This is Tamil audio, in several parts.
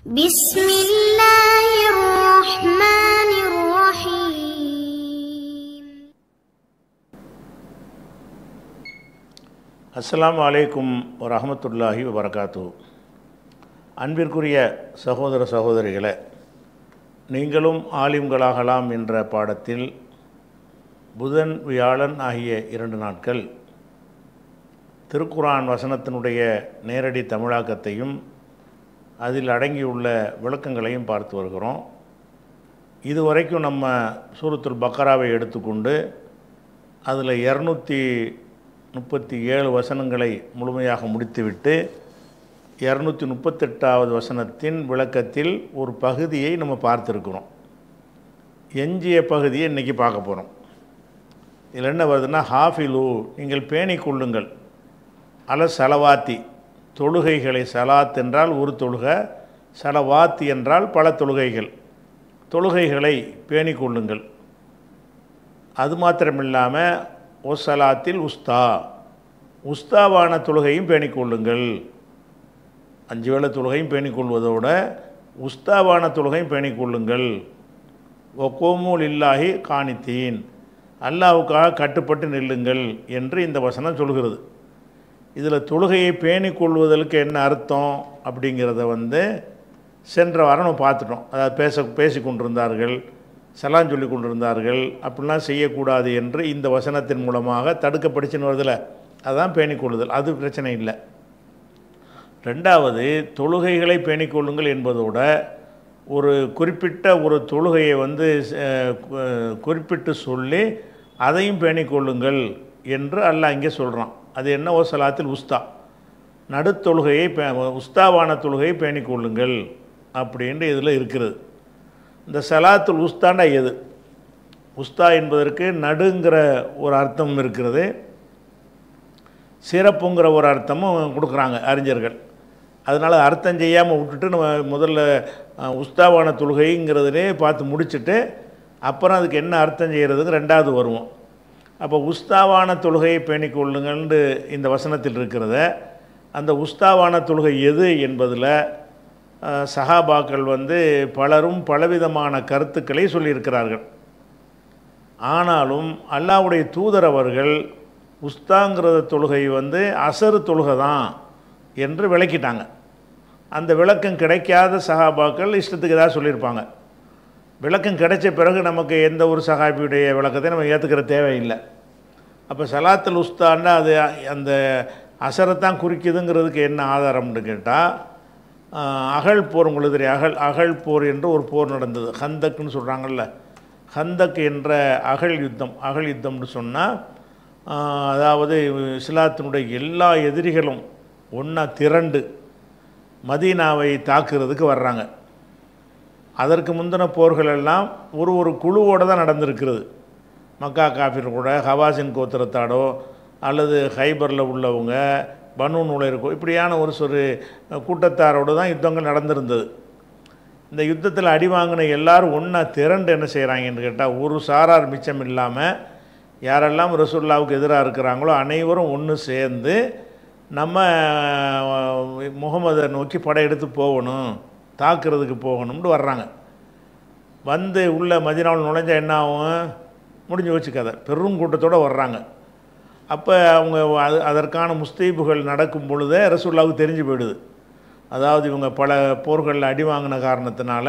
بسم الله الرحمن الرحيم. அஸ்ஸலாமு அலைக்கும் வரஹ்மத்துல்லாஹி வபரகாத்துஹு. அன்பிற்குரிய சகோதர சகோதரிகளே, நீங்களும் ஆலிம்களாகலாம் என்ற பாடத்தில் புதன் வியாழன் ஆகிய 2 நாட்கள் திருக்குர்ஆன் வசனத்தினுடைய நேரடி தமிழாக்கத்தையும் அதில் அடங்கியுள்ள விளக்கங்களையும் பார்த்து வருகிறோம். இதுவரைக்கும் நம்ம சூரத்துல் பக்கராவை எடுத்துக்கொண்டு அதில் 237 வசனங்களை முழுமையாக முடித்துவிட்டு 238வது வசனத்தின் விளக்கத்தில் ஒரு பகுதியை நம்ம பார்த்துருக்குறோம். எஞ்சிய பகுதியை இன்றைக்கி பார்க்க போகிறோம். இதில் என்ன வருதுன்னா, ஹாஃபிலு, நீங்கள் பேணிக் கொள்ளுங்கள், அல சலவாத்தி, தொழுகைகளை. சலாத் என்றால் ஒரு தொழுகை, சலவாத்தி என்றால் பல தொழுகைகள். தொழுகைகளை பேணிக் கொள்ளுங்கள். அது மாத்திரமில்லாமல் ஒசலாத்தில் உஸ்தாவான தொழுகையும் பேணிக் கொள்ளுங்கள். 5 வேளை தொழுகையும் பேணிக் கொள்வதோடு உஸ்தாவான தொழுகையும் பேணிக் கொள்ளுங்கள். ஒகோமு லில்லாஹி காணித்தீன், அல்லாஹ்வுக்காக கட்டுப்பட்டு நில்லுங்கள் என்று இந்த வசனம் சொல்கிறது. இதில் தொழுகையை பேணிக் கொள்வதற்கு என்ன அர்த்தம் அப்படிங்கிறத சென்ற வாரம் நம்ம பார்த்துட்டோம். அதாவது பேசி கொண்டிருந்தார்கள், சலாம் சொல்லி கொண்டிருந்தார்கள், அப்படிலாம் செய்யக்கூடாது என்று இந்த வசனத்தின் மூலமாக தடுக்கப்படிச்சுன்னு வருதில்ல, அதுதான் பேணிக் கொள்ளுதல். அது பிரச்சனை இல்லை. ரெண்டாவது, தொழுகைகளை பேணிக் கொள்ளுங்கள் என்பதோட ஒரு குறிப்பிட்ட ஒரு தொழுகையை குறிப்பிட்டு சொல்லி அதையும் பேணிக் கொள்ளுங்கள் என்று அல்லாஹ் இங்கே சொல்கிறான். அது என்ன? சலாத்தில் உஸ்தா, நடுத்தொழுகையை உஸ்தாவான தொழுகையை பேணிக் கொள்ளுங்கள் அப்படின்ட்டு இதில் இருக்கிறது. இந்த சலாத்துல் உஸ்தாண்டா எது? உஸ்தா என்பதற்கு நடுங்கிற ஒரு அர்த்தம் இருக்கிறது, சிறப்புங்கிற ஒரு அர்த்தமும் கொடுக்குறாங்க அறிஞர்கள். அதனால் அர்த்தம் செய்யாமல் விட்டுட்டு நம்ம முதல்ல உஸ்தாவான தொழுகைங்கிறதுலே பார்த்து முடிச்சுட்டு அப்புறம் அதுக்கு என்ன அர்த்தம் செய்கிறதுக்கு ரெண்டாவது வருவோம். அப்போ உஸ்தாவான தொழுகையை பேணிக் கொள்ளுங்கள்னு இந்த வசனத்தில் இருக்கிறத, அந்த உஸ்தாவான தொழுகை எது என்பதில் சஹாபாக்கள் பலரும் பலவிதமான கருத்துக்களை சொல்லியிருக்கிறார்கள். ஆனாலும் அல்லாஹ்வுடைய தூதர் அவர்கள் உஸ்தாங்கிறத தொழுகை அசரு தொழுகை தான் என்று விளக்கிட்டாங்க. அந்த விளக்கம் கிடைக்காத சஹாபாக்கள் இஷ்டத்துக்கு ஏதாவது சொல்லியிருப்பாங்க. விளக்கம் கிடைச்ச பிறகு நமக்கு எந்த ஒரு சஹாபியுடைய விளக்கத்தை நம்ம ஏற்றுக்கிற தேவையில்லை. அப்போ சலாத்துல் உஸ்தான்னா அது அந்த அசரத்தான் குறிக்குதுங்கிறதுக்கு என்ன ஆதாரம்னு கேட்டால், அகழ் போர் உங்களுக்கு தெரியும். அகழ் போர் என்று ஒரு போர் நடந்தது. ஹந்தக்குன்னு சொல்கிறாங்கல்ல, ஹந்தக் என்ற அகழ் யுத்தம்னு சொன்னால், அதாவது இஸ்லாத்தினுடைய எல்லா எதிரிகளும் ஒன்றா திரண்டு மதீனாவை தாக்குறதுக்கு வர்றாங்க. அதற்கு முந்தின போர்கள் எல்லாம் ஒரு குழுவோடு தான் நடந்திருக்கிறது. மக்கா காஃபிர் கூட, ஹவாசின் கோத்திரத்தாடோ அல்லது ஹைபரில் உள்ளவங்க, பனு நுழைருக்கோ, இப்படியான ஒரு கூட்டத்தாரோடு தான் யுத்தங்கள் நடந்திருந்தது. இந்த யுத்தத்தில் அடி வாங்கின எல்லாரும் ஒன்றா திரண்டு என்ன செய்கிறாங்கன்னு கேட்டால், ஒரு சாரார் மிச்சம் இல்லாமல் யாரெல்லாம் ரசூலுல்லாஹ்வுக்கு எதிராக இருக்கிறாங்களோ அனைவரும் ஒன்று சேர்ந்து நம்ம முகமதை நோக்கி படையெடுத்து போகணும், தாக்குறதுக்கு போகணும்னு வர்றாங்க. உள்ள மதீனாவில் நுழைஞ்சா என்ன ஆகும்? முடிஞ்சு வச்சு கதை. பெரும் கூட்டத்தோடு வர்றாங்க. அப்போ அவங்க அதற்கான முஸ்தீபுகள் நடக்கும் பொழுதே ரசூலுல்லாஹ்வுக்கு தெரிஞ்சு போயிடுது. அதாவது இவங்க பல போர்களில் அடி வாங்கின காரணத்தினால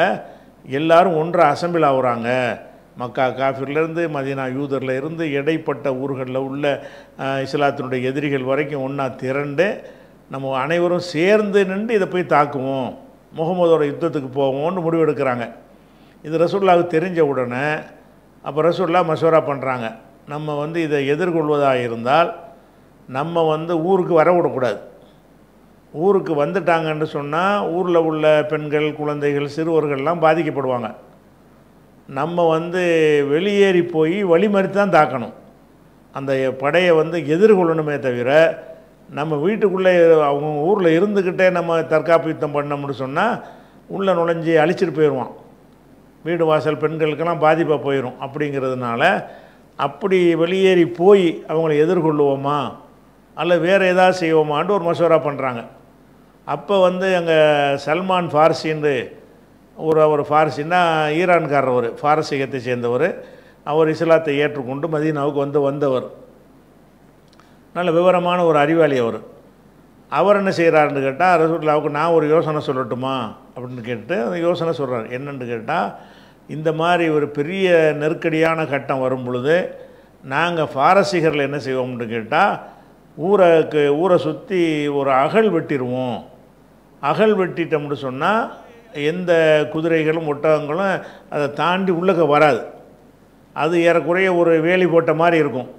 எல்லாரும் ஒன்றா அசம்பிள் ஆகுறாங்க. மக்கா காஃபிர்லேருந்து மதீனா யூதரில் இருந்து இடைப்பட்ட ஊர்களில் உள்ள இஸ்லாத்தினுடைய எதிரிகள் வரைக்கும் ஒன்றா திரண்டு நம்ம அனைவரும் சேர்ந்து நின்று இதை போய் தாக்குவோம், முகமதோட யுத்தத்துக்கு போவோம்னு முடிவெடுக்கிறாங்க. இது ரசூலுல்லாஹ்வுக்கு தெரிஞ்ச உடனே அப்போ ரசூலுல்லாஹ் மஷவரா பண்ணுறாங்க, நம்ம இதை எதிர்கொள்வதாக இருந்தால் நம்ம ஊருக்கு வரவிடக்கூடாது. ஊருக்கு வந்துட்டாங்கன்னு சொன்னால் ஊரில் உள்ள பெண்கள், குழந்தைகள், சிறுவர்கள்லாம் பாதிக்கப்படுவாங்க. நம்ம வெளியேறி போய் வழிமறித்து தான் தாக்கணும். அந்த படையை எதிர்கொள்ளணுமே தவிர நம்ம வீட்டுக்குள்ளே அவங்க ஊரில் இருந்துக்கிட்டே நம்ம தற்காப்பு யுத்தம் பண்ணோம்னு சொன்னால் உள்ளே நுழைஞ்சி அழிச்சிட்டு போயிடுவான். வீடு வாசல் பெண்களுக்கெல்லாம் பாதிப்பாக போயிடும். அப்படிங்கிறதுனால அப்படி வெளியேறி போய் அவங்கள எதிர்கொள்ளுவோமா அல்ல வேறு ஏதாவது செய்வோமான்னு ஒரு மசோரா பண்ணுறாங்க. அப்போ வந்து அங்கே சல்மான் ஃபார்சின்னு ஒரு ஃபார்சின்னா ஈரான்காரர், ஒரு பாரசீகத்தை சேர்ந்தவர். அவர் இஸ்லாத்தை ஏற்றுக்கொண்டு மதீனாவுக்கு வந்தவர். நல்ல விவரமான ஒரு அறிவாளி அவர். அவர் என்ன செய்கிறாருன்னு கேட்டால், ரசூலுல்லாஹ்வுக்கு நான் ஒரு யோசனை சொல்லட்டுமா அப்படின்னு கேட்டு அந்த யோசனை சொல்கிறார். என்னென்னு கேட்டால், இந்த மாதிரி ஒரு பெரிய நெருக்கடியான கட்டம் வரும் பொழுது நாங்கள் பாரசீகரில் என்ன செய்வோம்னு கேட்டால், ஊரை சுற்றி ஒரு அகல் வெட்டிடுவோம். அகல் வெட்டிட்டோம்னு சொன்னால் எந்த குதிரைகளும் ஒட்டகங்களும் அதை தாண்டி உள்ளக்க வராது. அது ஏறக்குறைய ஒரு வேலி போட்ட மாதிரி இருக்கும்.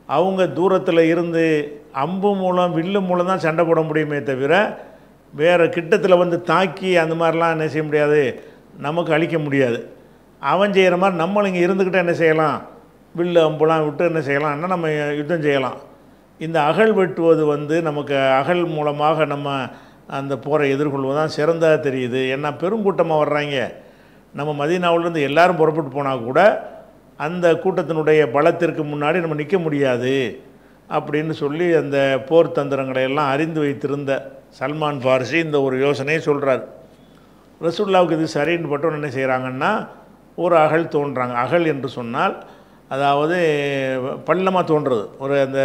அவங்க தூரத்தில் இருந்து அம்பு மூலம் வில்லு மூலம் தான் சண்டை போட முடியுமே தவிர வேறு கிட்டத்தில் வந்து தாக்கி அந்த மாதிரிலாம் என்ன செய்ய முடியாது, நமக்கு அழிக்க முடியாது. அவன் செய்கிற மாதிரி நம்மளும் இங்கே இருந்துக்கிட்டே என்ன செய்யலாம், வில்லு அம்புலாம் விட்டு என்ன செய்யலாம்னா நம்ம யுத்தம் செய்யலாம். இந்த அகல் வெட்டுவது வந்து நமக்கு அகல் மூலமாக நம்ம அந்த போரை எதிர்கொள்வது தான் சிறந்ததாக தெரியுது. ஏன்னா பெருங்கூட்டமாக வர்றாங்க. நம்ம மதீனாவிலேருந்து எல்லாரும் புறப்பட்டு போனால் கூட அந்த கூட்டத்தினுடைய பலத்திற்கு முன்னாடி நம்ம நிற்க முடியாது அப்படின்னு சொல்லி அந்த போர் தந்திரங்களை எல்லாம் அறிந்து வைத்திருந்த சல்மான் ஃபார்சி இந்த ஒரு யோசனையை சொல்கிறார். ரசூலுல்லாஹ்வுக்கு இது சரின்னு பட்டோன்னு என்ன செய்கிறாங்கன்னா, ஒரு அகல் தோன்றாங்க. அகல் என்று சொன்னால் அதாவது பள்ளமாக தோன்றுறது. ஒரு அந்த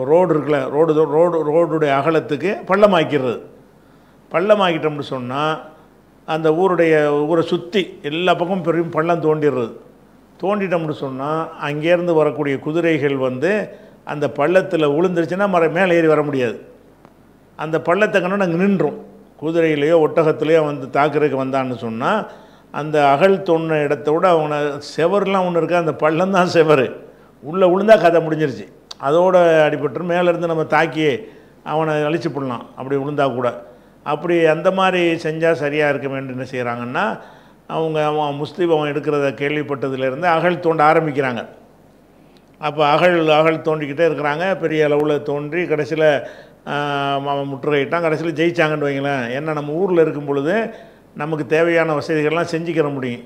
ரோடு இருக்குல்ல, ரோடுடைய அகலத்துக்கு பள்ளமாக்கிறது. பள்ளமாக்கிட்டோம்னு சொன்னால் அந்த ஊரை சுற்றி எல்லா பக்கமும் பெரும் பள்ளம் தோண்டிடுறது. தோண்டிட்டோம்னு சொன்னால் அங்கேருந்து வரக்கூடிய குதிரைகள் வந்து அந்த பள்ளத்தில் விழுந்துருச்சுன்னா மேலே ஏறி வர முடியாது. அந்த பள்ளத்தை கண்டு அங்கே நின்றும். குதிரையிலையோ ஒட்டகத்துலேயோ வந்து தாக்குறதுக்கு வந்தான்னு சொன்னால் அந்த அகல் தோண்ட இடத்த விட அவனை செவர்லாம் ஒன்று இருக்கா, அந்த பள்ளம் தான் செவர். உள்ளே விழுந்தால் கதை முடிஞ்சிருச்சு. அதோடு அடிபட்டு மேலேருந்து நம்ம தாக்கி அவனை அழிச்சு போடலாம் அப்படி விழுந்தா கூட. அப்படி அந்த மாதிரி செஞ்சால் சரியாக இருக்க வேண்டும். என்ன செய்கிறாங்கன்னா, அவன் முஸ்லீம் அவன் எடுக்கிறத கேள்விப்பட்டதுலேருந்து அகல் தோண்ட ஆரம்பிக்கிறாங்க. அப்போ அகல் தோண்டிக்கிட்டே இருக்கிறாங்க. பெரிய அளவில் தோன்றி கடைசியில் அவன் முற்றுகையிட்டான். கடைசியில் ஜெயிச்சாங்கன்னு வைங்களேன். ஏன்னா நம்ம ஊரில் இருக்கும் பொழுது நமக்கு தேவையான வசதிகள்லாம் செஞ்சுக்கிற முடியும்.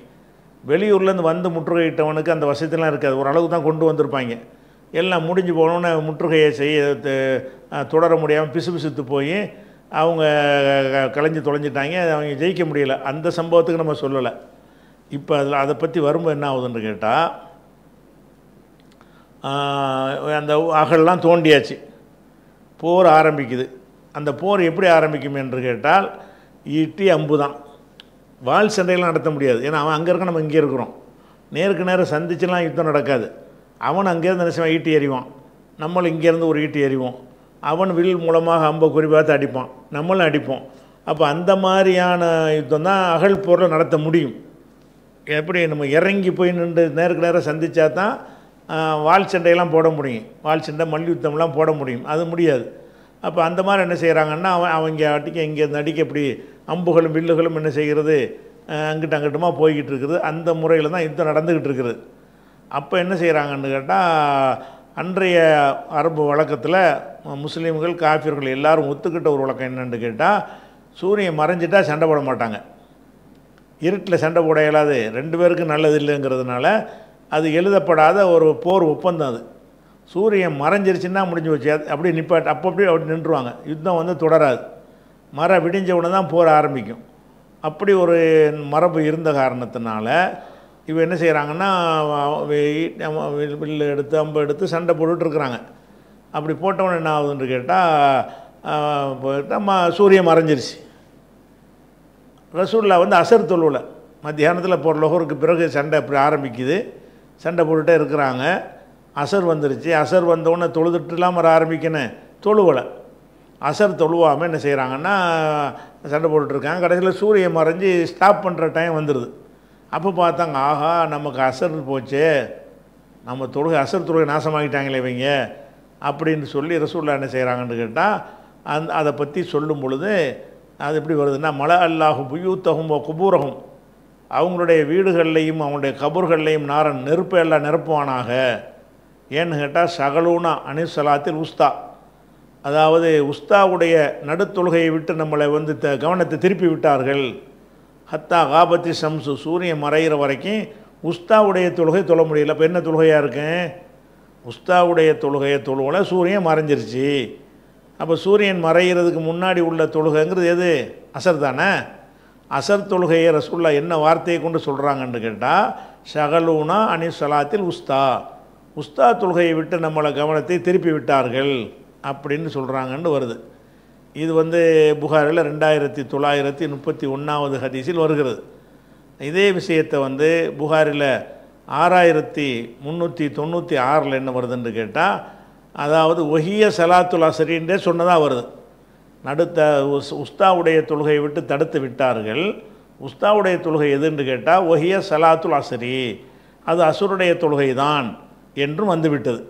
வெளியூர்லேருந்து வந்து முற்றுகையிட்டவனுக்கு அந்த வசதிலாம் இருக்காது. ஓரளவுக்கு தான் கொண்டு வந்திருப்பாங்க. எல்லாம் முடிஞ்சு போனோன்னு முற்றுகையை தொடர முடியாமல் பிசுபிசுத்து போய் அவங்க கலைஞ்சு தொலைஞ்சிட்டாங்க. அவங்க ஜெயிக்க முடியல. அந்த சம்பவத்துக்கு நம்ம சொல்லலை. இப்போ அதை பற்றி வரும்போது என்ன ஆகுதுன்னு கேட்டால், அந்த அகல்லாம் தோண்டியாச்சு, போர் ஆரம்பிக்குது. அந்த போர் எப்படி ஆரம்பிக்கும் என்று கேட்டால், ஈட்டி அம்பு தான். வால் சண்டையெல்லாம் நடத்த முடியாது. ஏன்னா அவன் அங்கே இருக்க, நம்ம இங்கே இருக்கிறோம். நேருக்கு நேரம் சந்திச்சுலாம் யுத்தம் நடக்காது. அவன் அங்கேருந்து நினைச்சவன் ஈட்டி எறிவான், நம்மளும் இங்கேருந்து ஒரு ஈட்டி எறிவோம். அவன் வில் மூலமாக அம்பை குறிப்பாத்து அடிப்பான், நம்மளும் அடிப்போம். அப்போ அந்த மாதிரியான யுத்தம் தான் அகல் போரில் நடத்த முடியும். எப்படி நம்ம இறங்கி போய் நின்று நேருக்கு நேரம் சந்தித்தா தான் வால் சண்டையெல்லாம் போட முடியும். வால் சண்டை மல்யுத்தம்லாம் போட முடியும். அது முடியாது. அப்போ அந்த மாதிரி என்ன செய்கிறாங்கன்னா, அவங்க அடிக்க இங்கேருந்து அடிக்க இப்படி அம்புகளும் வில்லுகளும் என்ன செய்கிறது, அங்கிட்ட அங்கிட்டமா போய்கிட்டு இருக்குது. அந்த முறையில் தான் யுத்தம் நடந்துக்கிட்டு இருக்குது. அப்போ என்ன செய்கிறாங்கன்னு கேட்டால், அன்றைய அரபு வழக்கத்தில் முஸ்லீம்கள் காஃபிர்கள் எல்லாரும் ஒத்துக்கிட்ட ஒரு வழக்கம் என்னென்னு கேட்டால், சூரியன் மறைஞ்சிட்டால் சண்டை போட மாட்டாங்க. இருட்டில் சண்டை போட இயலாது, ரெண்டு பேருக்கு நல்லது இல்லைங்கிறதுனால அது எழுதப்படாத ஒரு போர் ஒப்பந்தம். அது சூரியன் மறைஞ்சிருச்சுன்னா முடிஞ்சு வச்சு அப்படியே அப்படி நின்றுவாங்க. யுத்தம் வந்து தொடராது. விடிஞ்ச உடனே தான் போர் ஆரம்பிக்கும். அப்படி ஒரு மரபு இருந்த காரணத்தினால இவ என்ன செய்கிறாங்கன்னா, வில்லு எடுத்து அம்பு எடுத்து சண்டை போட்டுட்ருக்குறாங்க. அப்படி போட்டவொன்னு என்ன ஆகுதுன்னு கேட்டால், சூரியன் மறைஞ்சிருச்சு. ரசூலுல்லாஹ் வந்து அசர் தொழுவில் மத்தியானத்தில் போகிற லொஹருக்கு பிறகு சண்டை அப்படி ஆரம்பிக்குது. சண்டை போட்டுகிட்டே இருக்கிறாங்க. அசர் வந்துருச்சு. அசர் வந்தவுடனே தொழுதுட்டு இல்லாமல் ஆரம்பிக்கணும், தொழுவலை. அசர் தொழுவாமல் என்ன செய்கிறாங்கன்னா சண்டை போட்டுட்ருக்காங்க. கடைசியில் சூரியன் மறைஞ்சி ஸ்டாப் பண்ணுற டைம் வந்துடுது. அப்போ பார்த்தாங்க, ஆஹா நமக்கு அசர் போச்சே, நம்ம அசர் தொழுகை நாசமாகிட்டாங்களே இவங்க அப்படின்னு சொல்லி ரசூலுல்லாஹ் என்ன செய்கிறாங்கன்னு கேட்டால், அதை பற்றி சொல்லும் பொழுது அது எப்படி வருதுன்னா, மல அல்லாஹு புயூத்தகும் குபூரகும், அவங்களுடைய வீடுகள்லையும் அவங்களுடைய கபூர்கள்லையும் நெருப்பை எல்லாம் நிரப்புவானாக. ஏன்னு கேட்டால், சகலூனா அனிசலாத்தில் உஸ்தா, அதாவது உஸ்தாவுடைய நடுத்தொழுகையை விட்டு நம்மளை வந்து கவனத்தை திருப்பி விட்டார்கள். ஹத்தா காபத்தி சம்சு, சூரியன் மறைகிற வரைக்கும் உஸ்தாவுடைய தொழுகை தொழ முடியல. இப்போ என்ன தொழுகையாக இருக்கேன், உஸ்தாவுடைய தொழுகையை தொழுவல, சூரியன் மறைஞ்சிருச்சு. அப்போ சூரியன் மறைகிறதுக்கு முன்னாடி உள்ள தொழுகைங்கிறது எது? அசர் தானே. அசர் தொழுகையை ரசூல்லா என்ன வார்த்தையை கொண்டு சொல்கிறாங்கன்னு கேட்டால், ஷகலூனா அனி ஸலாத்தில் உஸ்தா, உஸ்தா தொழுகையை விட்டு நம்மளை கவனத்தை திருப்பி விட்டார்கள் அப்படின்னு சொல்கிறாங்கன்னு வருது. இது புகாரில் 2931வது ஹதீஸில் வருகிறது. இதே விஷயத்தை புகாரில் 6396 என்ன வருதுன்னு கேட்டால், அதாவது ஒஹிய சலாத்துல் அசரின்றே சொன்னதாக வருது. உஸ்தாவுடைய தொழுகையை விட்டு தடுத்து விட்டார்கள். உஸ்தாவுடைய தொழுகை எதுன்னு கேட்டால் ஒஹிய சலாத்துல் அசரி, அது அசுருடைய தொழுகை தான் என்றும் வந்துவிட்டது.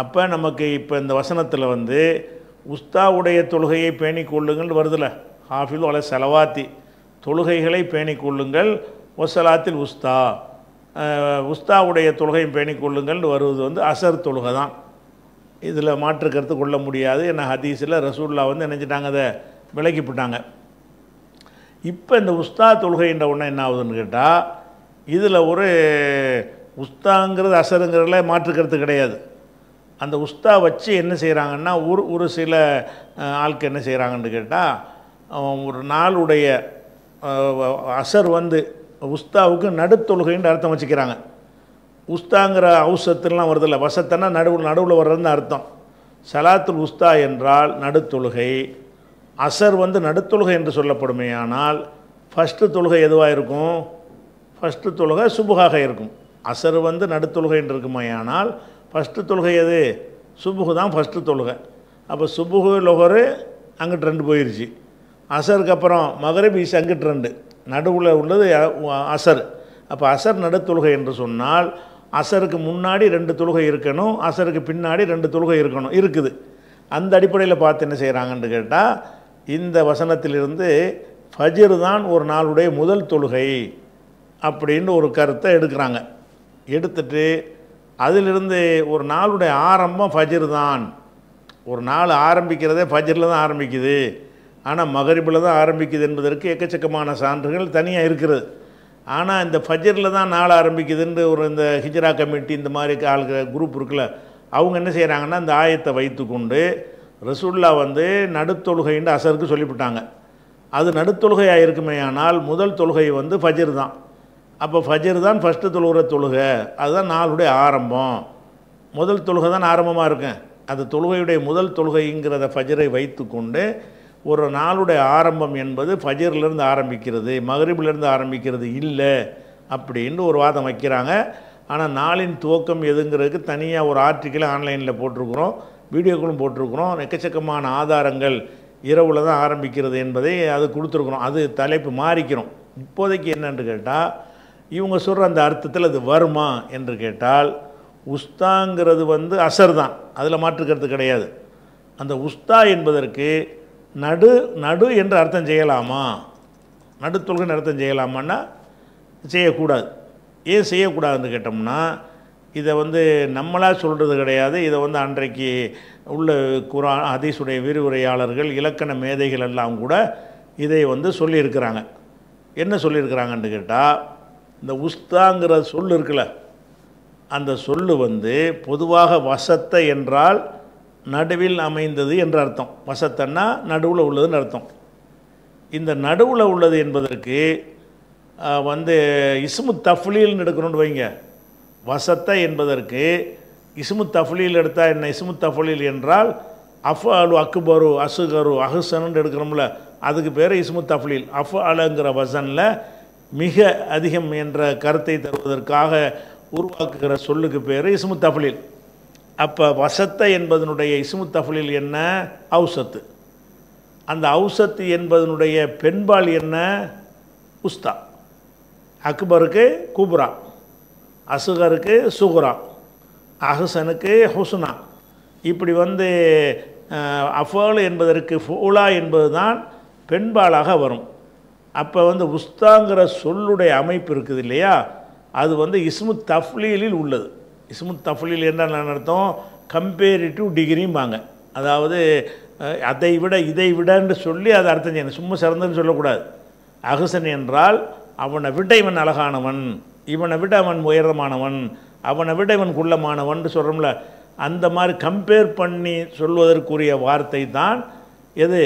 அப்போ நமக்கு இப்போ இந்த வசனத்தில் உஸ்தாவுடைய தொழுகையை பேணிக் கொள்ளுங்கள் வருதில்ல, ஹாஃபிலு அல சலவாத்தி, தொழுகைகளை பேணிக் கொள்ளுங்கள், ஒசலாத்தில் உஸ்தா, உஸ்தாவுடைய தொழுகையை பேணிக் கொள்ளுங்கள் வருவது அசர் தொழுகை தான். இதில் மாற்று கருத்து கொள்ள முடியாது. ஏன்னா ஹதீஸில் ரசூல்லா நினைச்சிட்டாங்க, அதை விலக்கிவிட்டாங்க. இப்போ இந்த உஸ்தா தொழுகைன்ற ஒன்று என்ன ஆகுதுன்னு கேட்டால், இதில் ஒரு உஸ்தாங்கிறது அசருங்கிறதுல மாற்று கருத்து கிடையாது. அந்த உஸ்தா வச்சு என்ன செய்கிறாங்கன்னா, ஒரு சில ஆட்கள் என்ன செய்கிறாங்கன்னு கேட்டால், ஒரு நாளுடைய அசர் உஸ்தாவுக்கு நடுத்தொழுகைன்னு அர்த்தம் வச்சுக்கிறாங்க. உஸ்தாங்கிற அவுசத்துலாம் வருதில்ல, வசத்தன்னா நடுவில் வர்றதுன்னு அர்த்தம். சலாத்துல் உஸ்தா என்றால் நடுத்தொழுகை. அசர் நடுத்தொழுகை என்று சொல்லப்படுமே. ஆனால் ஃபஸ்ட்டு தொழுகை எதுவாக இருக்கும்? ஃபஸ்ட்டு தொழுகை சுபுகாக இருக்கும். அசர் நடுத்தொழுகை என்று இருக்குமே. ஆனால் ஃபஸ்ட்டு தொழுகை எது? சுபுகு தான் ஃபஸ்ட்டு தொழுகை. அப்போ சுபுகு லொஹரு அங்கிட்டு 2 போயிடுச்சு. அசருக்கு அப்புறம் மகரிப் ஈஷா அங்கிட்டு 2, நடுவில் உள்ளது அசர். அப்போ அசர் நடுத்தொழுகை என்று சொன்னால் அசருக்கு முன்னாடி 2 தொழுகை இருக்கணும், அசருக்கு பின்னாடி 2 தொழுகை இருக்குது. அந்த அடிப்படையில் பார்த்து என்ன செய்கிறாங்கன்னு கேட்டால், இந்த வசனத்திலிருந்து ஃபஜ்ர் தான் ஒரு நாளுடைய முதல் தொழுகை அப்படின்னு ஒரு கருத்தை எடுக்கிறாங்க. எடுத்துட்டு அதிலிருந்து ஒரு நாளுடைய ஆரம்பம் ஃபஜ்ர் தான். ஒரு நாள் ஆரம்பிக்கிறதே ஃபஜ்ரில் தான் ஆரம்பிக்குது, ஆனால் மகரிபில் தான் ஆரம்பிக்குது என்பதற்கு எக்கச்சக்கமான சான்றுகள் தனியாக இருக்கிறது. ஆனால் இந்த ஃபஜ்ரில் தான் நாள் ஆரம்பிக்குதுன்னு இந்த ஹிஜ்ரா கமிட்டி இந்த மாதிரி குரூப் இருக்குல்ல, அவங்க என்ன செய்கிறாங்கன்னா, இந்த ஆயத்தை வைத்து கொண்டு ரசூல்லா நடுத்தொழுகைன்னு அசருக்கு சொல்லிவிட்டாங்க. அது நடுத்தொழுகையாக இருக்குமே. ஆனால் முதல் தொழுகை ஃபஜ்ர் தான். அப்போ ஃபஜ்ர் தான் ஃபஸ்ட்டு தொழுகிற தொழுகை, அதுதான் நாளுடைய ஆரம்பம். முதல் தொழுகை தான் ஆரம்பமாக இருக்கும். அந்த தொழுகையுடைய முதல் தொழுகைங்கிறத ஃபஜ்ரை வைத்து கொண்டு ஒரு நாளுடைய ஆரம்பம் என்பது ஃபஜ்ரிலிருந்து ஆரம்பிக்கிறது, மகரிபிலிருந்து ஆரம்பிக்கிறது இல்லை அப்படின்னு ஒரு வாதம் வைக்கிறாங்க. ஆனால் நாளின் துவக்கம் எதுங்கிறதுக்கு தனியாக ஒரு ஆர்டிக்கிளை ஆன்லைனில் போட்டிருக்கிறோம், வீடியோக்களும் போட்டிருக்கிறோம். எக்கச்சக்கமான ஆதாரங்கள் இரவில் தான் ஆரம்பிக்கிறது என்பதை அது கொடுத்துருக்குறோம். அது தலைப்பு மாறிக்கிறோம். இப்போதைக்கு என்னென்று கேட்டால், இவங்க சொல்கிற அந்த அர்த்தத்தில் அது வருமா என்று கேட்டால், உஸ்தாங்கிறது அசர் தான், அதில் மாற்றுக்கிறது கிடையாது. அந்த உஸ்தா என்பதற்கு நடு என்று அர்த்தம் செய்யலாமா? நடுத்தொழுகைன்னு அர்த்தம் செய்யலாமான்னா செய்யக்கூடாது. ஏன் செய்யக்கூடாதுன்னு கேட்டோம்னா, இதை நம்மளாக சொல்கிறது கிடையாது. இதை அன்றைக்கு உள்ள குர்ஆன் ஹதீஸுடைய விரிவுரையாளர்கள், இலக்கண மேதைகள் எல்லாம் கூட இதை சொல்லியிருக்கிறாங்க. என்ன சொல்லியிருக்கிறாங்கன்னு கேட்டால், இந்த உஸ்தாங்கிற சொல் இருக்குல்ல, அந்த சொல்லு பொதுவாக வசத்த என்றால் நடுவில் அமைந்தது என்ற அர்த்தம். வசத்தன்னா நடுவில் உள்ளதுன்னு அர்த்தம். இந்த நடுவில் உள்ளது என்பதற்கு இஸ்மு தஃப்லீல்னு எடுக்கணும்னு வைங்க. வசத்த என்பதற்கு இஸ்மு தஃப்லீல் எடுத்தால் என்ன? இஸ்மு தஃப்லீல் என்றால் அஃஅலு அக்பரு அசுகரு அஹ்சனுன்னு எடுக்கிறோம்ல, அதுக்கு பேர் இஸ்மு தஃப்லீல். அஃஅலுங்கிற வசனில் மிக அதிகம் என்ற கருத்தை தருவதற்காக உருவாக்குகிற சொல்லுக்கு பேர் இஸ்மு தஃப்லீல். அப்போ வசத்த என்பதனுடைய இஸ்மு தஃப்லீல் என்ன? அவுசத்து. அந்த அவுசத்து என்பதனுடைய பெண்பால் என்ன? உஸ்தா. அக்பருக்கு குப்ரா, அசுகருக்கு சுகுரா, அஹ்சனுக்கு ஹுஸ்னா. இப்படி அஃபால் என்பதற்கு ஃபுலா என்பது தான் பெண்பாலாக வரும். அப்போ உஸ்தாங்கிற சொல்லுடைய அமைப்பு இருக்குது இல்லையா, அது இஸ்மு தஃப்லீலில் உள்ளது. இஸ்மு தஃப்லீல் என்றால் அர்த்தம் கம்பேரிட்டிவ் டிகிரிம்பாங்க. அதாவது அதை விட இதை விடன்னு சொல்லி அதை அர்த்தம் செய்யணும், சும்மா சிறந்தன்னு சொல்லக்கூடாது. அஹ்சன் என்றால் அவனை விட இவன் அழகானவன், இவனை விட அவன் உயரமானவன், அவனை விட இவன் குள்ளமானவன் சொல்கிறோம்ல. அந்த மாதிரி கம்பேர் பண்ணி சொல்வதற்குரிய வார்த்தை தான் எது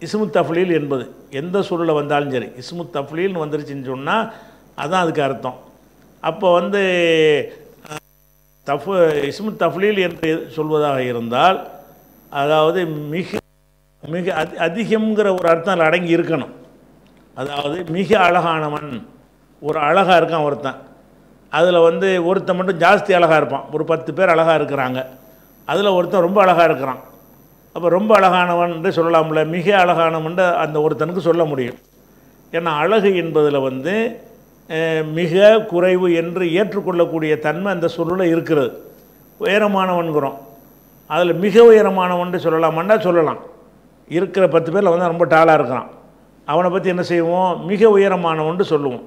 இஸ்மு தஃப்லீல் என்பது. எந்த சொல்லில் வந்தாலும் சரி இஸ்மு தஃப்லீல்னு வந்துருச்சுன்னு சொன்னால் அதான் அதுக்கு அர்த்தம். அப்போ வந்து இஸ்மு தஃப்லீல் என்று சொல்வதாக இருந்தால் அதாவது மிக மிக அதிகம்ங்கிற ஒரு அர்த்தம் அதில் அடங்கி இருக்கணும். அதாவது மிக அழகானவன், ஒரு அழகாக இருக்கான் ஒருத்தன், அதில் வந்து ஒருத்தன் மட்டும் ஜாஸ்தி அழகாக இருப்பான். ஒரு 10 பேர் அழகாக இருக்கிறாங்க, அதில் ஒருத்தன் ரொம்ப அழகாக இருக்கிறான். அப்போ ரொம்ப அழகானவன் என்று சொல்லலாம்ல, மிக அழகானவன் அந்த ஒருத்தனுக்கு சொல்ல முடியும். ஏன்னா அழகு என்பதில் வந்து மிக குறைவு என்று ஏற்றுக்கொள்ளக்கூடிய தன்மை அந்த சொல்லில் இருக்கிறது. உயரமானவன்கிறோம், அதில் மிக உயரமானவன் சொல்லலாமான்னா சொல்லலாம். இருக்கிற 10 பேரில் வந்து ரொம்ப டாலாக இருக்கிறான், அவனை பற்றி என்ன செய்வோம், மிக உயரமானவன் சொல்லுவோம்.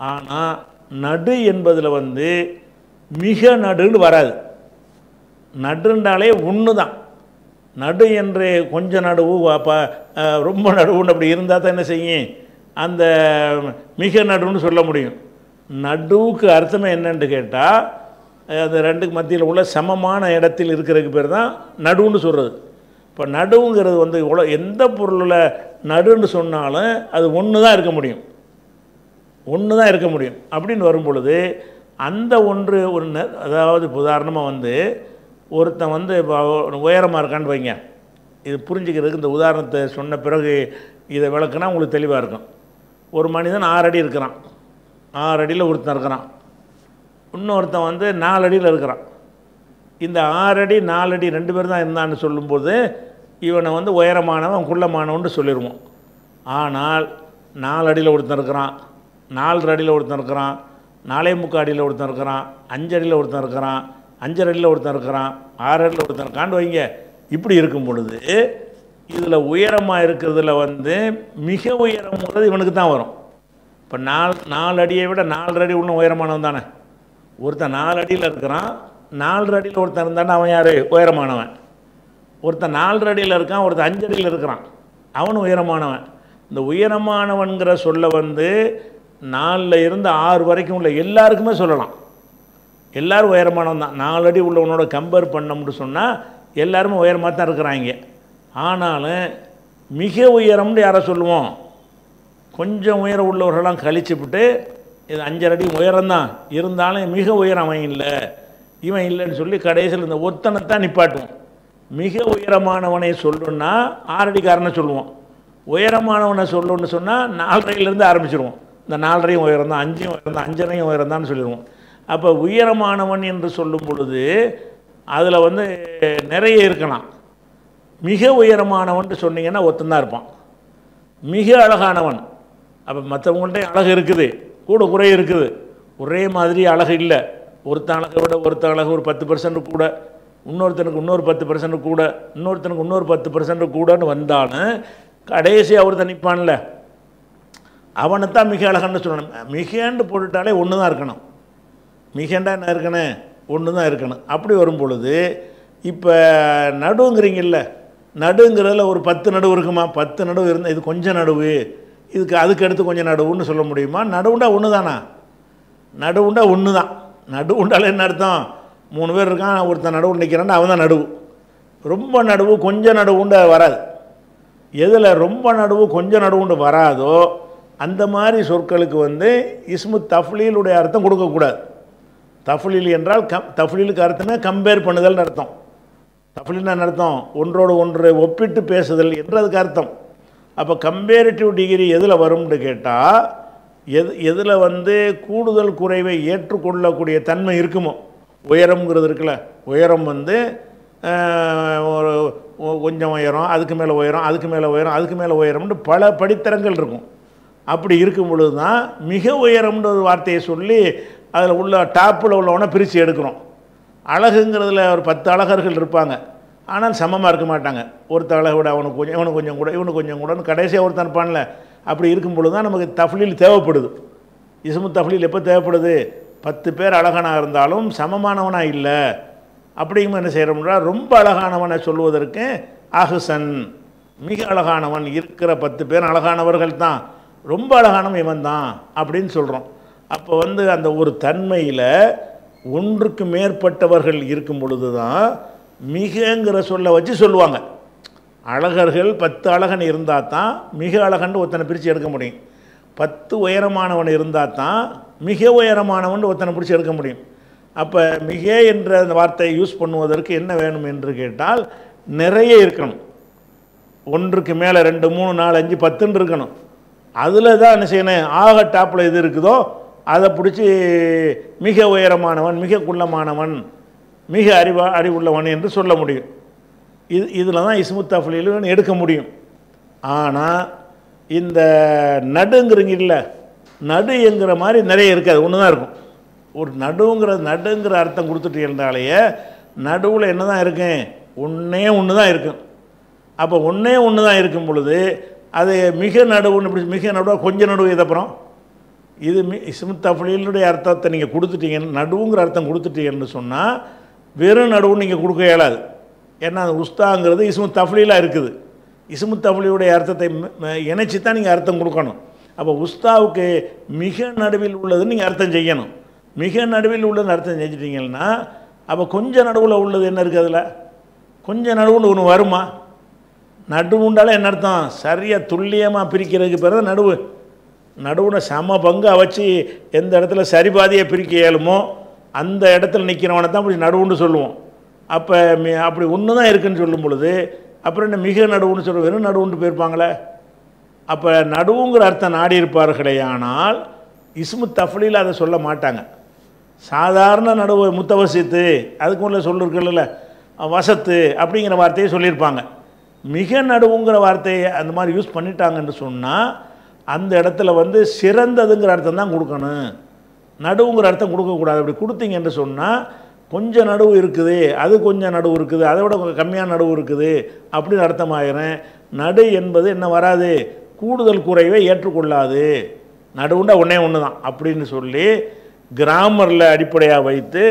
ஆனால் நடு என்பதில் வந்து மிக நடுன்னு வராது. நடுன்றாலே ஒன்று தான். நடு என்று கொஞ்சம் நடுவு அப்போ ரொம்ப நடுவுன்னு அப்படி இருந்தால் தான் என்ன செய்யும், அந்த மிக நடுவுன்னு சொல்ல முடியும். நடுவுக்கு அர்த்தமே என்னன்னு கேட்டால் அந்த ரெண்டுக்கு மத்தியில் உள்ள சமமான இடத்தில் இருக்கிறதுக்கு பேர் தான் நடுவுன்னு சொல்கிறது. இப்போ நடுவுங்கிறது வந்து எந்த பொருளில் நடுன்னு சொன்னாலும் அது ஒன்று தான் இருக்க முடியும், ஒன்று தான் இருக்க முடியும். அப்படின்னு வரும் பொழுது அந்த ஒன்று ஒரு அதாவது உதாரணமாக வந்து ஒருத்தன் வந்து உயரமாக இருக்கான்னு வைங்க. இது புரிஞ்சுக்கிறதுக்கு இந்த உதாரணத்தை சொன்ன பிறகு இதை விளக்குனா உங்களுக்கு தெளிவாக இருக்கும். ஒரு மனிதன் 6 அடி இருக்கிறான், 6 அடியில் ஒருத்தன் இருக்கிறான், இன்னொருத்தன் வந்து 4 அடியில் இருக்கிறான். இந்த 6 அடி 4 அடி 2 பேர் தான் இருந்தான்னு சொல்லும்போது இவனை வந்து உயரமானவன் குள்ளமானவன் சொல்லிடுவோம். ஆனால் 4 அடியில் ஒருத்தன் இருக்கிறான், 4 அடியில் ஒருத்தன் இருக்கிறான், 4.75 அடியில் ஒருத்தன் இருக்கிறான், 5 அடியில் ஒருத்தன் இருக்கிறான், 5 அடியில் ஒருத்தன் இருக்கிறான், 6 அடியில் ஒருத்தன் இருக்கான்னு வைங்க. இப்படி இருக்கும் பொழுது இதில் உயரமாக இருக்கிறதுல வந்து மிக உயரம்ங்கிறது இவனுக்கு தான் வரும். இப்போ 4 அடியை விட 4 அடி இன்னும் உயரமானவன் தானே. ஒருத்தன் 4 அடியில் இருக்கிறான், 4 அடியில் ஒருத்தன் இருந்தானே அவன் யார், உயரமானவன். ஒருத்தன் 4 அடியில் இருக்கான், ஒருத்தன் 5 அடியில் இருக்கிறான், அவன் உயரமானவன். இந்த உயரமானவன்கிற சொல்ல வந்து 4ல் இருந்து 6 வரைக்கும் உள்ள எல்லாருக்குமே சொல்லலாம். எல்லோரும் உயரமானவன் தான். 4 அடி உள்ளவனோட கம்பேர் பண்ணோம்னு சொன்னால் எல்லாருமே உயரமாக தான் இருக்கிறாங்க. ஆனாலும் மிக உயரம்னு யாரை சொல்லுவோம், கொஞ்சம் உயரம் உள்ளவர்களெல்லாம் கழிச்சுவிட்டு இது 5 அடி உயரம்தான் இருந்தாலும் மிக உயரம் அவன் இல்லை, இவன் இல்லைன்னு சொல்லி கடைசியில் இந்த ஒத்தனைத்தான் நிப்பாட்டுவோம். மிக உயரமானவனை சொல்லணுன்னா 6 அடிக்காரனை சொல்லுவோம். உயரமானவனை சொல்லணுன்னு சொன்னால் 4 அடியிலேருந்து ஆரம்பிச்சிடுவோம். இந்த 4 உயரம் தான், 5 உயரம் தான், 5 உயரம் தான் சொல்லிடுவோம். அப்போ உயரமானவன் என்று சொல்லும் பொழுது அதில் வந்து நிறைய இருக்கலாம். மிக உயரமானவன் சொன்னீங்கன்னா ஒருத்தந்தான் இருப்பான். மிக அழகானவன், அப்போ மற்றவங்கள்ட்ட அழகு இருக்குது, கூட குறை இருக்குது, ஒரே மாதிரி அழகு இல்லை. ஒருத்தன் அழகை விட ஒருத்தன் அழகு ஒரு 10% கூட, இன்னொருத்தனுக்கு இன்னொரு 10% கூட, இன்னொருத்தனுக்கு இன்னொரு 10% கூடன்னு வந்தாலும் கடைசியாக ஒருத்தன் நிற்பான்ல அவனைத்தான் மிக அழகான்னு சொல்லணும். மிகன்னு போட்டுட்டாலே ஒன்று தான் இருக்கணும். மிகண்டா என்ன இருக்கணும், ஒன்று தான் இருக்கணும். அப்படி வரும் பொழுது இப்போ நடுங்கிறீங்கல்ல, நடுங்கிறதுல ஒரு 10 நடுவு இருக்குமா, 10 நடுவு இருந்தால் இது கொஞ்சம் நடுவு, அதுக்கு அடுத்து கொஞ்சம் நடுவுன்னு சொல்ல முடியுமா? நடுவுண்டா ஒன்று தானா? நடுவுண்டா ஒன்று தான். நடுவுண்டால என்ன அர்த்தம், 3 பேர் இருக்கான், ஒருத்தன் நடுவு நிற்கிறான்னா அவன் தான் நடுவு. ரொம்ப நடுவு கொஞ்சம் நடுவுண்டு வராது. எதில் ரொம்ப நடுவு கொஞ்சம் நடுவுண்டு வராதோ அந்த மாதிரி சொற்களுக்கு வந்து இஸ்மு தஃப்லீலுடைய அர்த்தம் கொடுக்கக்கூடாது. தஃப்லீல் என்றால் தஃப்லீலுக்கு அர்த்தமே கம்பேர் பண்ணுதல்னு அர்த்தம். தஃப்லீல்னு அர்த்தம் ஒன்றோடு ஒன்று ஒப்பிட்டு பேசுதல் என்று அதுக்கு அர்த்தம். அப்போ கம்பேரிட்டிவ் டிகிரி எதில் வரும்னு கேட்டால் எதில் வந்து கூடுதல் குறைவை ஏற்றுக்கொள்ளக்கூடிய தன்மை இருக்குமோ. உயரம்ங்கிறது இருக்குல்ல, உயரம் வந்து ஒரு கொஞ்சம் உயரம், அதுக்கு மேலே உயரம், அதுக்கு மேலே உயரம், அதுக்கு மேலே உயரம்னு பல படித்தரங்கள் இருக்கும். அப்படி இருக்கும் பொழுது தான் மிக உயரம்ன்ற ஒரு வார்த்தையை சொல்லி அதில் உள்ள டாப்பில் உள்ளவனை பிரித்து எடுக்கிறோம். அழகுங்கிறதுல ஒரு 10 அழகர்கள் இருப்பாங்க, ஆனால் சமமாக இருக்க மாட்டாங்க. ஒருத்த அழகை விட அவனுக்கு கொஞ்சம், இவனுக்கு கொஞ்சம் கூட, இவனுக்கு கொஞ்சம் கூடன்னு கடைசியாக ஒருத்தன் இருப்பான்ல. அப்படி இருக்கும் பொழுது தான் நமக்கு தஃப்லீல் தேவைப்படுது. இஸ்மு தஃப்லீல் எப்போ தேவைப்படுது, 10 பேர் அழகானாக இருந்தாலும் சமமானவனாக இல்லை. அப்படிங்கும் என்ன செய்கிறோம்னா ரொம்ப அழகானவனை சொல்வதற்கு அஹ்சன், மிக அழகானவன், இருக்கிற 10 பேர் அழகானவர்கள் தான், ரொம்ப அழகானவன் இவன் தான் அப்படின்னு சொல்கிறோம். அப்போ வந்து அந்த ஒரு தன்மையில் ஒன்றுக்கு மேற்பட்டவர்கள் இருக்கும் பொழுது தான் மிகங்கிற சொல்ல வச்சு சொல்லுவாங்க. அழகர்கள் 10 அழகன் இருந்தால் தான் மிக அழகன்னு ஒருத்தனை பிரித்து எடுக்க முடியும். 10 உயரமானவன் இருந்தால் தான் மிக உயரமானவன் ஒருத்தனை பிடிச்சி எடுக்க முடியும். அப்போ மிக என்ற அந்த வார்த்தையை யூஸ் பண்ணுவதற்கு என்ன வேணும் என்று கேட்டால் நிறைய இருக்கணும். ஒன்றுக்கு மேலே 2, 3, 4, 5, 10 இருக்கணும். அதில் தான் என்ன செய்யணும், ஆக டாப்பில் எது இருக்குதோ அதை பிடிச்சி மிக உயரமானவன், மிக குள்ளமானவன், மிக அறிவுள்ளவன் என்று சொல்ல முடியும். இதில் தான் இஸ்மு தஃலீல் எடுக்க முடியும். ஆனால் இந்த நடுங்கிறீங்க இல்லை, நடு என்கிற மாதிரி நிறைய இருக்காது, ஒன்று தான் இருக்கும். ஒரு நடுங்கிற அர்த்தம் கொடுத்துட்டு இருந்தாலேயே நடுவில் என்ன தான் இருக்கும், ஒன்று தான் இருக்கும். அப்போ ஒன்று தான் இருக்கும் பொழுது அது மிக நடுவுன்னு இப்படி மிக நடுவாக கொஞ்சம் நடுவு இதப்புறம் இது இஸ்மு தஃலீலுடைய அர்த்தத்தை நீங்கள் கொடுத்துட்டீங்கன்னு, நடுவுங்கிற அர்த்தம் கொடுத்துட்டீங்கன்னு சொன்னால் வெறும் நடுவுன்னு நீங்கள் கொடுக்க இயலாது. ஏன்னா அது உஸ்தாங்கிறது இஸ்மு தஃலீலாக இருக்குது. இஸ்மு தஃலீலுடைய அர்த்தத்தை இணைச்சி தான் நீங்கள் அர்த்தம் கொடுக்கணும். அப்போ உஸ்தாவுக்கு மிக நடுவில் உள்ளதுன்னு நீங்கள் அர்த்தம் செய்யணும். மிக நடுவில் உள்ளதுன்னு அர்த்தம் செஞ்சிட்டிங்கன்னா அப்போ கொஞ்சம் நடுவில் உள்ளது என்ன இருக்குது, அதில் கொஞ்சம் நடுவுன்னு ஒன்று வருமா? நடுவுண்டால என்ன அர்த்தம், சரியாக துல்லியமாக பிரிக்கிறதுக்கு பிறகு நடுவுன சம பங்காக வச்சு எந்த இடத்துல சரிபாதியை பிரிக்க இயலுமோ அந்த இடத்துல நிற்கிறவனை தான் அப்படி நடுவுன்னு சொல்லுவோம். அப்போ அப்படி ஒன்று தான் இருக்குன்னு சொல்லும் பொழுது அப்புறம் என்ன மிக நடுவுன்னு சொல்லுவோம், வெறும் நடுவுன்னு போயிருப்பாங்களே. அப்போ நடுவுங்கிற அர்த்தம் நாடி இருப்பார்களே, ஆனால் இஸ்மு தஃலீல் அதை சொல்ல மாட்டாங்க. சாதாரண நடுவு முத்தவசித்து அதுக்கு உள்ள சொல்லிருக்கல வசத்து அப்படிங்கிற வார்த்தையை சொல்லியிருப்பாங்க. மிக நடுவுங்கிற வார்த்தையை அந்த மாதிரி யூஸ் பண்ணிட்டாங்கன்னு சொன்னால் அந்த இடத்துல சிறந்ததுங்கிற அர்த்தம் தான் கொடுக்கணும், நடுவுங்கிற அர்த்தம் கொடுக்கக்கூடாது. அப்படி கொடுத்தீங்கன்னு சொன்னால் கொஞ்சம் நடுவு இருக்குது, அது கொஞ்சம் நடுவு இருக்குது, அதை விட கம்மியான நடுவு இருக்குது அப்படின்னு அர்த்தமாயிரும். நடு என்பது என்ன வராது, கூடுதல் குறைவை ஏற்றுக்கொள்ளாது, நடுவுண்டா ஒன்று தான் அப்படின்னு சொல்லி கிராமரில் அடிப்படையாக வைத்து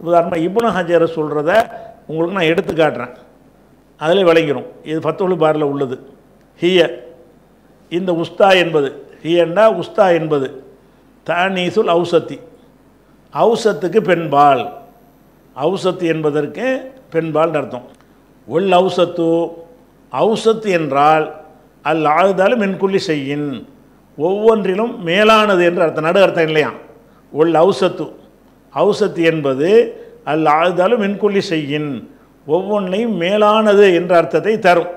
உதாரணமாக இப்னு ஹஜர் சொல்கிறத உங்களுக்கு நான் எடுத்து காட்டுறேன், அதில் விளங்கிடும். இது ஃபத்ஹுல் பாரில் உள்ளது. ஹிய இந்த உஸ்தா என்பது, ஹியண்டா உஸ்தா என்பது தானீசுல் அவுசத்தி, அவுசத்துக்கு பெண்பால், அவுசத்து என்பதற்கு பெண்பால் அர்த்தம். ஒல் அவுசத்து, அவுசத்து என்றால் அல் ஆகுதாலும் மென்குள்ளி செய்யின், ஒவ்வொன்றிலும் மேலானது என்று அர்த்தம், நடு அர்த்தம் இல்லையா. ஒல் அவுசத்து, அவுசத்து என்பது அல் ஆகுதாலும் மென்குள்ளி செய்யின், ஒவ்வொன்றையும் மேலானது என்ற அர்த்தத்தை தரும்.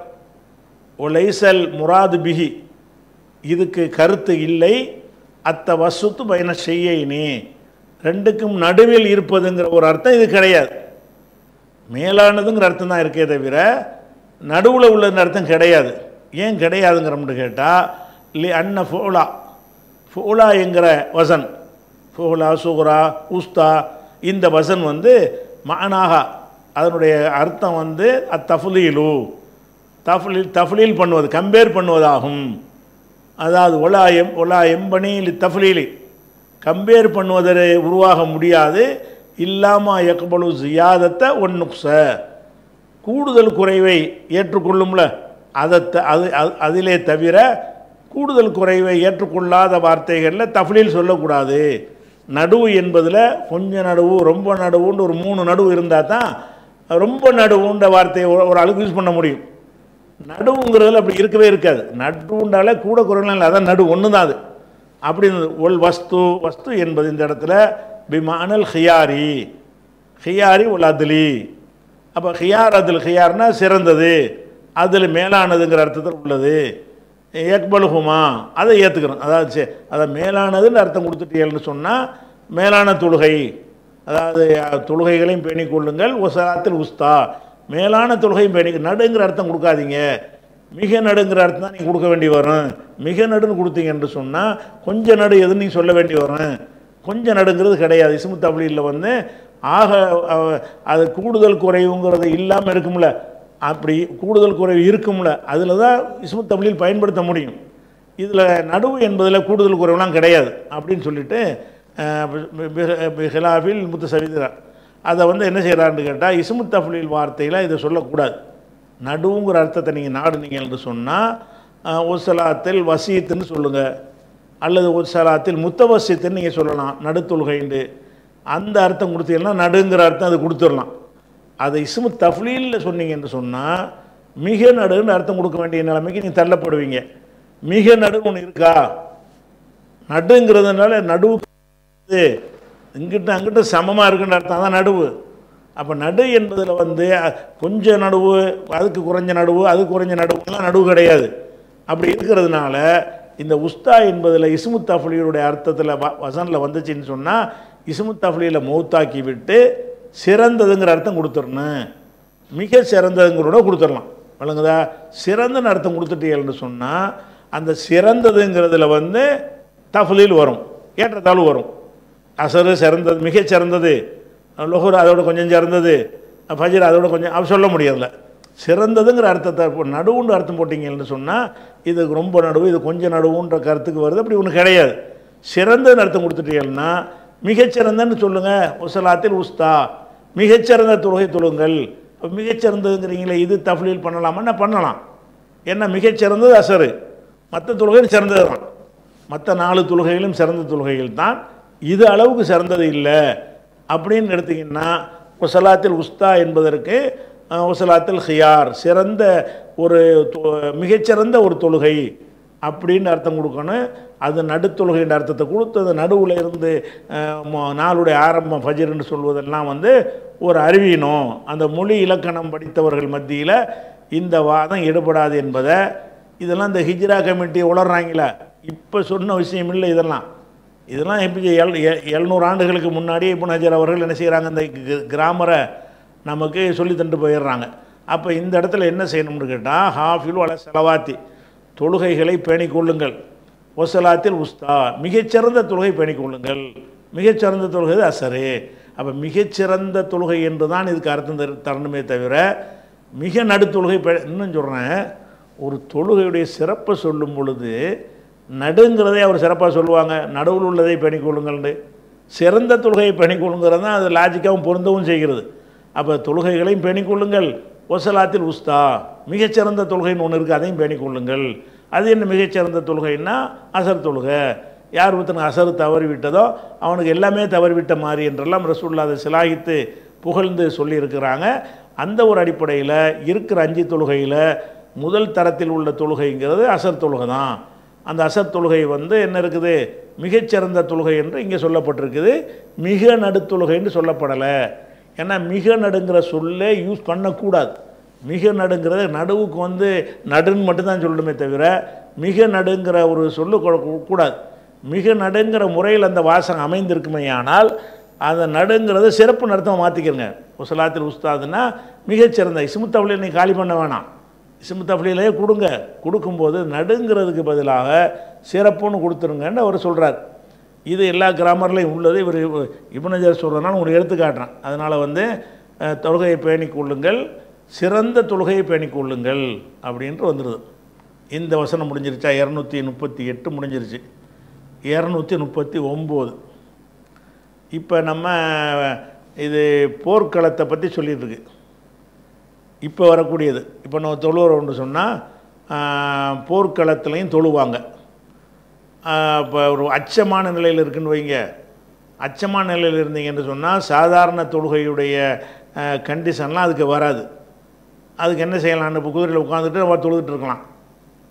ஒலைசல் முராது பிஹி, இதுக்கு கருத்து இல்லை, அத்த வசுத்து பயண செய்யினே, ரெண்டுக்கும் நடுவில் இருப்பதுங்கிற ஒரு அர்த்தம் இது கிடையாது. மேலானதுங்கிற அர்த்தம் தான் இருக்கே தவிர நடுவில் உள்ளதுங்கிற அர்த்தம் கிடையாது. ஏன் கிடையாதுங்கிறோம்னு கேட்டால் இல்லை அன்ன ஃபோலா, ஃபோலா என்கிற வசன், ஃபோலா சுகுரா உஸ்தா, இந்த வசன் மானாக அதனுடைய அர்த்தம் அத்தஃலீலு, தஃலீல் பண்ணுவது, கம்பேர் பண்ணுவதாகும். அதாவது ஒலா எம்பனி தஃலீலி, கம்பேர் பண்ணுவதை உருவாக முடியாது. இல்லாமல் யக்பலு ஜியாதத்தை ஒன்னுக்ஸ, கூடுதல் குறைவை ஏற்றுக்கொள்ளும்ல அதிலே தவிர கூடுதல் குறைவை ஏற்றுக்கொள்ளாத வார்த்தைகளில் தஃலீல் சொல்லக்கூடாது. நடுவு என்பதில் கொஞ்சம் நடுவு, ரொம்ப நடுவுன்னு ஒரு 3 நடுவு இருந்தால் தான் ரொம்ப நடுவுன்ற வார்த்தையை ஒரு அளவுக்கு யூஸ் பண்ண முடியும். நடுவுங்கிறதுல அப்படி இருக்கவே இருக்காது. நடுவுண்டால கூட குறைலாம் இல்லை, அதான் நடு ஒன்று தான் அது. அப்படி ஒல் வஸ்து, வஸ்து என்பது இந்த இடத்துல பிமானல் ஹியாரி, ஹியாரி ஒல் அதுலி. அப்போ ஹியார் அதில், ஹியார்னா சிறந்தது, அதில் மேலானதுங்கிற அர்த்தத்தில் உள்ளது. ஏக்பலுகுமா, அதை ஏற்றுக்கிறோம். அதாவது அதை மேலானதுன்னு அர்த்தம் கொடுத்துட்டீங்கன்னு சொன்னால் மேலான தொழுகை, அதாவது தொழுகைகளையும் பேணிக் கொள்ளுங்கள், ஒசராத்தில் உஸ்தா, மேலான தொழுகையும் பேணிக்க, நடுங்கிற அர்த்தம் கொடுக்காதீங்க, மிக நடுங்கிற அர்த்தம் தான் நீங்கள் கொடுக்க வேண்டி வரும். மிக நடுன்னு கொடுத்தீங்கன்னு சொன்னால் கொஞ்சம் நடு எதுன்னு நீங்கள் சொல்ல வேண்டி வரும். கொஞ்சம் நடுங்கிறது கிடையாது. இஸ்மு தஃலீலில் ஆக அது கூடுதல் குறைவுங்கிறது இல்லாமல் இருக்கும்ல, அப்படி கூடுதல் குறைவு இருக்கும்ல, அதில் தான் இஸ்மு தஃலீல் பயன்படுத்த முடியும். இதில் நடுவு என்பதில் கூடுதல் குறைவுலாம் கிடையாது அப்படின்னு சொல்லிட்டு ஹிலாஃபில் முத்தசவிதா அதை என்ன செய்கிறான்னு கேட்டால் இஸ்மு தஃலீல் வார்த்தையில் இதை சொல்லக்கூடாது. நடுவுங்கிற அர்த்தத்தை நீங்கள் நாடுனீங்கன்னு சொன்னால் ஒசலாத்தில் வசீத்துன்னு சொல்லுங்கள், அல்லது ஒசலாத்தில் முத்தவசித்துன்னு நீங்கள் சொல்லலாம், நடுத்தொழுகைண்டு அந்த அர்த்தம் கொடுத்தீங்கன்னா நடுங்கிற அர்த்தம் அது கொடுத்துடலாம். அதை இஸ்மு தஃப்லீலில் சொன்னீங்கன்னு சொன்னால் மிக நடுன்னு அர்த்தம் கொடுக்க வேண்டிய நிலைமைக்கு நீங்கள் தள்ளப்படுவீங்க. மிக நடுன்னு ஒன்று இருக்கா? நடுங்கிறதுனால நடுவு இங்கிட்ட அங்கிட்ட சமமாக இருக்குன்ற அர்த்தம் தான் நடுவு. அப்போ நடு என்பதில் வந்து கொஞ்சம் நடுவு, அதுக்கு குறைஞ்ச நடுவு, அதுக்கு குறைஞ்ச நடுவுலாம் நடுவு கிடையாது. அப்படி இருக்கிறதுனால இந்த உஸ்தா என்பதில் இஸ்மு தஃப்லீலுடைய அர்த்தத்தில் வசனில் வந்துச்சுன்னு சொன்னால் இஸ்மு தஃப்லீலை மௌத்தாக்கி விட்டு சிறந்ததுங்கிற அர்த்தம் கொடுத்துடணும். மிக சிறந்ததுங்கிறோட கொடுத்துடலாம். வழங்குதா? சிறந்தன்னு அர்த்தம் கொடுத்துட்டீங்கன்னு சொன்னால் அந்த சிறந்ததுங்கிறதுல வந்து தஃப்லீல் வரும், ஏற்றத்தாழ்வு வரும். அசரு சிறந்தது, மிக சிறந்தது, லொஹர் அதோட கொஞ்சம் சிறந்தது, ஃபஜ்ர் அதோட கொஞ்சம் அப்படி சொல்ல முடியாதுல்ல. சிறந்ததுங்கிற அர்த்தத்தை நடுவுன்னு அர்த்தம் போட்டிங்கன்னு சொன்னால் இது ரொம்ப நடுவு, இது கொஞ்சம் நடுவுன்ற கருத்துக்கு வருது. அப்படி ஒன்று கிடையாது. சிறந்ததுன்னு அர்த்தம் கொடுத்துட்டீங்கன்னா மிகச்சிறந்தன்னு சொல்லுங்கள். உசலாத்தில் உஸ்தா, மிகச்சிறந்த தொழுகை தொழுங்கள். மிகச்சிறந்ததுங்கிறீங்களே, இது தஃப்லீல் பண்ணலாமா? பண்ணலாம். ஏன்னா மிகச்சிறந்தது அசரு, மற்ற தொழுகையும் சிறந்தது தான். மற்ற 4 தொழுகைகளும் சிறந்த தொழுகைகள் தான். இது அளவுக்கு சிறந்தது இல்லை அப்படின்னு எடுத்திங்கன்னா உசலாத்தில் உஸ்தா என்பதற்கு உசலாத்தில் ஹியார், சிறந்த ஒரு மிகச்சிறந்த ஒரு தொழுகை அப்படின்னு அர்த்தம் கொடுக்கணும். அது நடுத்தொழுகைன்ற அர்த்தத்தை கொடுத்து அந்த நடுவில் இருந்து நாளுடைய ஆரம்பம் ஃபஜ்ர்னு சொல்வதெல்லாம் வந்து ஒரு அறிவீனம். அந்த மொழி இலக்கணம் படித்தவர்கள் மத்தியில் இந்த வாதம் ஈடுபடாது என்பதை, இதெல்லாம் இந்த ஹிஜ்ரா கமிட்டி உளர்றாங்களா, இப்போ சொன்ன விஷயம் இல்லை. இதெல்லாம் இப்போ 700 ஆண்டுகளுக்கு முன்னாடியே இப்னு ஹஜர் அவர்கள் என்ன செய்கிறாங்க, இந்த கிராமரை நமக்கு சொல்லி தந்து போயிடுறாங்க. அப்போ இந்த இடத்துல என்ன செய்யணும்னு கேட்டால், ஹாஃபிலு அல செலவாத்தி, தொழுகைகளை பேணிக்கொள்ளுங்கள். ஒசலாத்தில் உஸ்தா, மிகச்சிறந்த தொழுகை பேணிக்கொள்ளுங்கள். மிகச்சிறந்த தொழுகை அசரு. அப்போ மிகச்சிறந்த தொழுகை என்று தான் இதுக்கு அர்த்தம் தரணுமே தவிர மிக நடுத்தொழுகை. இன்னும் சொல்கிறேன், ஒரு தொழுகையுடைய சிறப்பை சொல்லும் பொழுது நடுங்கிறதே அவர் சிறப்பாக சொல்லுவாங்க, நடுவில் உள்ளதை பேணிக்கொள்ளுங்கள்னு. சிறந்த தொழுகையை பேணிக்கொள்ளுங்கிறது தான் அது லாஜிக்காகவும் பொருந்தவும் செய்கிறது. அப்போ தொழுகைகளையும் பேணிக்கொள்ளுங்கள். ஒசலாத்தில் உஸ்தா, மிகச்சிறந்த தொழுகைன்னு ஒன்று இருக்குது, அதையும் பேணிக்கொள்ளுங்கள். அது என்ன மிகச்சிறந்த தொழுகைன்னா அசர் தொழுகை. யார் ஒருத்தனுக்கு அசர் தவறி விட்டதோ அவனுக்கு எல்லாமே தவறிவிட்ட மாதிரி என்றெல்லாம் ரசூலுல்லாஹ் அதை சிலாகித்து புகழ்ந்து சொல்லியிருக்கிறாங்க. அந்த ஒரு அடிப்படையில் இருக்கிற 5 தொழுகையில் முதல் தரத்தில் உள்ள தொழுகைங்கிறது அசர் தொழுகை தான். அந்த அசர் தொழுகை வந்து என்ன இருக்குது, மிகச்சிறந்த தொழுகை என்று இங்கே சொல்லப்பட்டிருக்குது. மிக நடுத்தொழுகைன்னு சொல்லப்படலை. ஏன்னா மிக நடுங்கிற சொல்லே யூஸ் பண்ணக்கூடாது. மிக நடுங்கிறது நடுவுக்கு வந்து நடுன்னு மட்டும்தான் சொல்லணுமே தவிர மிக நடுங்கிற ஒரு சொல்லு கூடாது. மிக நடுங்கிற முறையில் அந்த வாசகம் அமைந்திருக்குமே, ஆனால் அந்த நடுங்கிறத சிறப்பு நடத்தமாக மாற்றிக்கிறங்க. உசலாத்தில் உஸ்தாதுன்னா மிகச்சிறந்த இஸ்மு தஃப்லீல் நீ காலி பண்ண வேணாம், இஸ்மு தஃப்லீலே கொடுங்க. கொடுக்கும்போது நடுங்கிறதுக்கு பதிலாக சிறப்புன்னு கொடுத்துருங்கன்னு அவர் சொல்கிறார். இது எல்லா கிராமர்லையும் உள்ளது. இவர் இப்னு ஹஜர் சொல்கிறதுனால உங்களுக்கு எடுத்து காட்டுறேன். அதனால் வந்து தொழுகையை பேணிக்கொள்ளுங்கள், சிறந்த தொழுகையை பேணிக்கொள்ளுங்கள் அப்படின்ட்டு வந்துடுது. இந்த வசனம் முடிஞ்சிருச்சா? 238 முடிஞ்சிருச்சு. 239. இப்போ நம்ம இது போர்க்களத்தை பற்றி சொல்லிகிட்ருக்கு. இப்போ வரக்கூடியது, இப்போ நம்ம தொழுகிறோம்னு சொன்னால் போர்க்களத்துலையும் தொழுவாங்க. இப்போ ஒரு அச்சமான நிலையில் இருக்குன்னு வைங்க. அச்சமான நிலையில் இருந்தீங்கன்னு சொன்னால் சாதாரண தொழுகையுடைய கண்டிஷன்லாம் அதுக்கு வராது. அதுக்கு என்ன செய்யலாம்னு, இப்போ குதிரையில் உட்காந்துட்டு நம்ம தொழுதுட்டு இருக்கலாம்,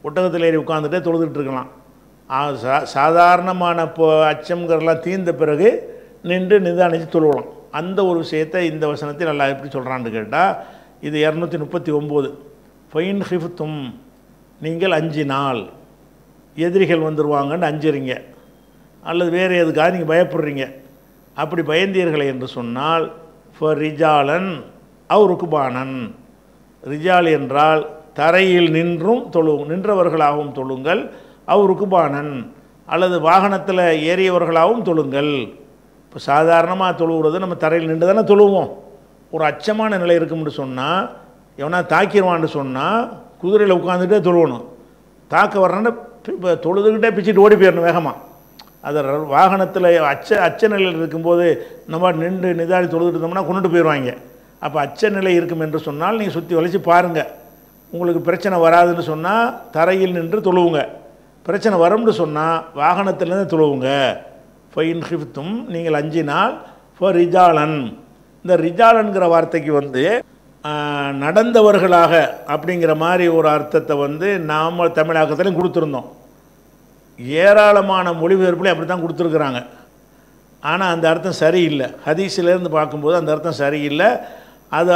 ஒட்டகத்தில் ஏறி உட்காந்துட்டே தொழுதுட்டு இருக்கலாம். சாதாரணமான அச்சம்ங்கிறலாம் தீர்ந்த பிறகு நின்று நிதானித்து தொழுவலாம். அந்த ஒரு விஷயத்தை இந்த வசனத்தில் நல்லா எப்படி சொல்கிறான்னு கேட்டால், இது 239. ஃபைன் ஹிஃப்தும், நீங்கள் 5 நாள் எதிரிகள் வந்துடுவாங்கன்னு அஞ்சுறீங்க, அல்லது வேறு எதுக்காக நீங்கள் பயப்படுறீங்க. அப்படி பயந்தீர்களை என்று சொன்னால் ஃபர் ரிஜாலன் அவ் ருக்குபானன். ரிஜால் என்றால் தரையில் நின்றும் நின்றவர்களாகவும் தொழுங்கள். அவ் ருக்குபானன் அல்லது வாகனத்தில் ஏறியவர்களாகவும் தொழுங்கள். இப்போ சாதாரணமாக தொழுகிறது நம்ம தரையில் நின்று தானே தொழுவோம். ஒரு அச்சமான நிலை இருக்கும்னு சொன்னால், எவனா தாக்கிடுவான்னு சொன்னால் குதிரையில் உட்காந்துட்டே தொழுவணும். தாக்க வர்றேன்னா இப்போ தொழுதுகிட்டே பிச்சுட்டு ஓடி போயிடணும் வேகமாக. அதை வாகனத்தில் அச்ச நிலையில் இருக்கும்போது நம்ம நின்று நிதானி தொழுதுட்டு இருந்தோம்னா கொண்டுட்டு போயிடுவாங்க. அப்போ அச்ச நிலை இருக்கும் என்று சொன்னால் நீங்கள் சுற்றி வளைச்சி பாருங்கள். உங்களுக்கு பிரச்சனை வராதுன்னு சொன்னால் தரையில் நின்று தொழுவுங்க. பிரச்சனை வரும்னு சொன்னால் வாகனத்திலேருந்து தொழுவுங்க. ஃபைன் ஹிஃப்தும், நீங்கள் 5 நாள். ஃபர் ரிஜாலன், இந்த ரிஜாலன்கிற வார்த்தைக்கு வந்து நடந்தவர்களாக அப்படிங்கிற மாதிரி ஒரு அர்த்தத்தை வந்து நாம் தமிழாக்கத்திலையும் கொடுத்துருந்தோம். ஏராளமான மொழிபெயர்ப்புலையும் அப்படி தான் கொடுத்துருக்குறாங்க. ஆனால் அந்த அர்த்தம் சரியில்லை. ஹதீஸிலேருந்து பார்க்கும்போது அந்த அர்த்தம் சரியில்லை.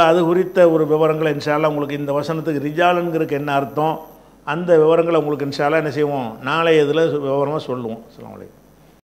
அது குறித்த ஒரு விவரங்களை இன்ஷா அல்லாஹ் உங்களுக்கு இந்த வசனத்துக்கு ரிஜாலன்கிறதுக்கு என்ன அர்த்தம் அந்த விவரங்களை உங்களுக்கு இன்ஷா அல்லாஹ் என்ன செய்வோம் நாளைய இதில் விவரமாக சொல்லுவோம். அஸ்ஸலாமு அலைக்கும்.